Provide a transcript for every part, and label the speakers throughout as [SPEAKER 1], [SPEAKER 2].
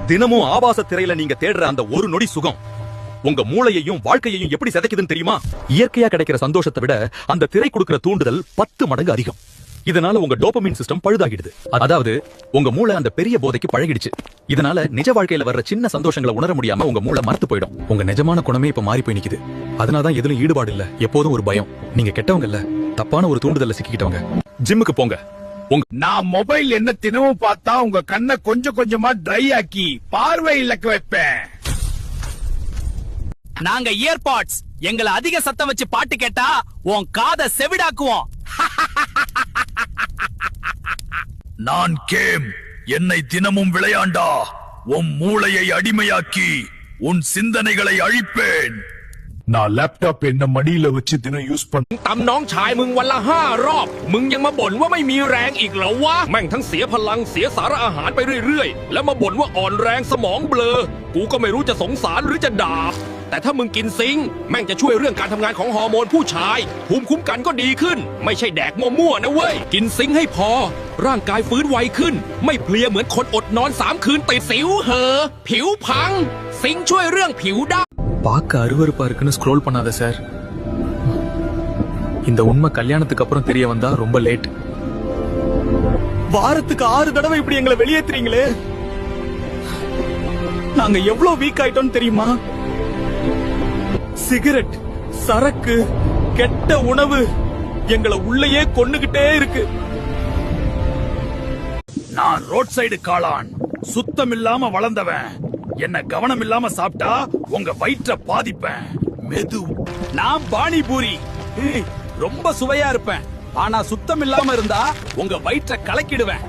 [SPEAKER 1] தினமும் ஆபாச திரையில நீங்க தேடுற அந்த ஒரு நொடி சுகம் உங்க மூளையையும் வாழ்க்கையையும் எப்படி சிதைக்குதுன்னு தெரியுமா? இயற்கையா கிடைக்கிற சந்தோஷத்தை விட அந்த திரை கொடுக்கிற தூண்டுதல் 10 மடங்கு அதிகம். இதனால உங்க டோபமைன் சிஸ்டம் பழுதாகிடுது. அதாவது உங்க மூளை அந்த பெரிய போதைக்கு பழகிடுச்சு. இதனால நிஜ வாழ்க்கையில வர்ற சின்ன சந்தோஷங்களை உணர முடியாம உங்க மூளை மறந்து போயிடும். உங்க நிஜமான குணமே இப்ப மாறி போய் நிக்குது. அதனாலதான் எதுவும் ஈடுபாடு இல்ல, எப்போதும் ஒரு பயம். நீங்க கெட்டவங்க இல்ல, தப்பான ஒரு தூண்டுதல்ல சிக்கிக்கிட்டவங்க. ஜிம்முக்கு போங்க.
[SPEAKER 2] நான் மொபைல் என்ன தினமும் பார்த்தா உங்க கண்ணை கொஞ்சம் கொஞ்சமா ட்ரை ஆக்கி பார்வை இழக்க வைப்பேன்.
[SPEAKER 3] நாங்க இயர்பாட்ஸ் எங்களை அதிக சத்தம் வச்சு பாட்டு கேட்டா உன் காதை செவிடாக்குவோம்.
[SPEAKER 2] நான் கேம் என்னை தினமும் விளையாண்டா உன் மூளையை அடிமையாக்கி உன் சிந்தனைகளை அழிப்பேன். நான் லேப்டாப் என்ன மடியில வச்சு தினம் யூஸ் பண்ண
[SPEAKER 4] ตำน้องชายมึงวันละ5 รอบมึงยังมาบ่นว่าไม่มีแรงอีกเหรอวะแม่งทั้งเสียพลังเสียสารอาหารไปเรื่อยๆแล้วมาบ่นว่าอ่อนแรงสมองเบลอกูก็ไม่รู้จะสงสารหรือจะด่าแต่ถ้ามึงกินซิงค์แม่งจะช่วยเรื่องการทำงานของฮอร์โมนผู้ชายภูมิคุ้มกันก็ดีขึ้นไม่ใช่แดกมั่วๆนะเว้ยกินซิงค์ให้พอร่างกายฟื้นไวขึ้นไม่เพลียเหมือนคนอดนอน3 คืนติดสิวเหอผิวพังซิงค์ช่วยเรื่องผิวได้
[SPEAKER 5] பார்க்க அருவருப்பா இருக்குன்னு ஸ்க்ரோல் பண்ணாத சார். இந்த உண்மை கல்யாணத்துக்கு அப்புறம் தெரிய வந்தா ரொம்ப லேட்.
[SPEAKER 1] வாரத்துக்கு 6 தடவை இப்படி எங்களை வெளியேத்துறீங்களே, நாங்க எவ்வளவு வீக் ஆயிட்டோம் தெரியுமா? சிகரெட், சரக்கு, கெட்ட உணவு எங்களை உள்ளேயே கொன்னுகிட்டே இருக்கு.
[SPEAKER 2] நான் ரோட் சைடு காளான், சுத்தம் இல்லாம வளர்ந்தவன். என்ன கவனம் இல்லாம சாப்பிட்டா உங்க வயிற்ற பாதிப்பேன். மெது
[SPEAKER 3] நான் பானிபூரி ரொம்ப சுவையா இருப்பேன், ஆனா சுத்தம் இல்லாம இருந்தா உங்க வயிற்ற கலக்கிடுவேன்.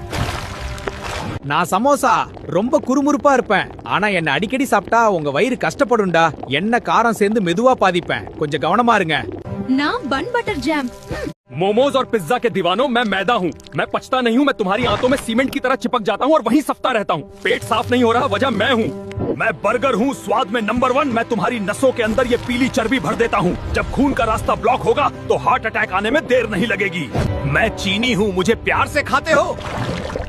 [SPEAKER 6] நான் சமோசா ரொம்ப குறுமுறுப்பா இருப்பேன், ஆனா என்ன அடிக்கடி சாப்பிட்டா உங்க வயிறு கஷ்டப்படும்டா. என்ன காரம் சேர்ந்து மெதுவா பாதிப்பேன், கொஞ்சம் கவனமா இருங்க.
[SPEAKER 7] நான் பன் பட்டர் ஜாம்.
[SPEAKER 4] मोमोज और पिज्जा के दीवानों मैं मैदा हूँ, मैं पचता नहीं हूँ, मैं तुम्हारी आंतों में सीमेंट की तरह चिपक जाता हूँ और वहीं सफ्ता रहता हूँ. पेट साफ नहीं हो रहा, वजह मैं हूँ.
[SPEAKER 2] मैं बर्गर हूँ, स्वाद में नंबर 1. मैं तुम्हारी नसों के अंदर ये पीली चर्बी भर देता हूँ. जब खून का रास्ता ब्लॉक होगा तो हार्ट अटैक आने में देर नहीं लगेगी. मैं चीनी हूँ, मुझे प्यार से खाते हो,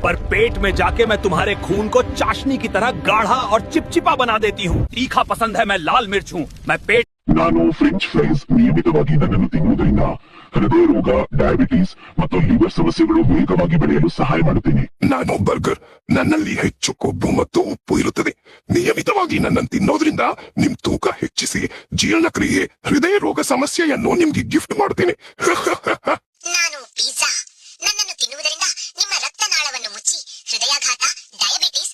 [SPEAKER 2] पर पेट में जाके मैं तुम्हारे खून को चाशनी की तरह गाढ़ा और चिपचिपा बना देती हूँ. तीखा पसंद है, मैं लाल मिर्च हूँ. मैं पेट
[SPEAKER 8] ನಾನು ಫ್ರೆಂಚ್ ಫ್ರೈಸ್ ನಿಯಮಿತವಾಗಿ ನನ್ನನ್ನು ತಿನ್ನುವುದರಿಂದ ಹೃದಯ ರೋಗ, ಡಯಾಬಿಟಿಸ್ ಮತ್ತು ಲಿವರ್ ಸಮಸ್ಯೆಗಳು ವೇಗವಾಗಿ ಬೆಳೆಯಲು ಸಹಾಯ ಮಾಡುತ್ತೇನೆ. ನಾನು ಬರ್ಗರ್, ನನ್ನಲ್ಲಿ ಹೆಚ್ಚು ಕೊಬ್ಬು ಮತ್ತು ಉಪ್ಪು ಇರುತ್ತದೆ. ನಿಯಮಿತವಾಗಿ ನನ್ನನ್ನು ತಿನ್ನೋದ್ರಿಂದ ನಿಮ್ ತೂಕ ಹೆಚ್ಚಿಸಿ ಜೀರ್ಣಕ್ರಿಯೆ, ಹೃದಯ ರೋಗ ಸಮಸ್ಯೆಯನ್ನು ನಿಮ್ಗೆ ಗಿಫ್ಟ್ ಮಾಡುತ್ತೇನೆ.
[SPEAKER 9] ನಾನು ಪಿಜ್ಜಾ, ನನ್ನನ್ನು ತಿನ್ನುವುದರಿಂದ ನಿಮ್ಮ ರಕ್ತನಾಳವನ್ನು ಮುಚ್ಚಿ ಹೃದಯಾಘಾತ, ಡಯಾಬಿಟಿಸ್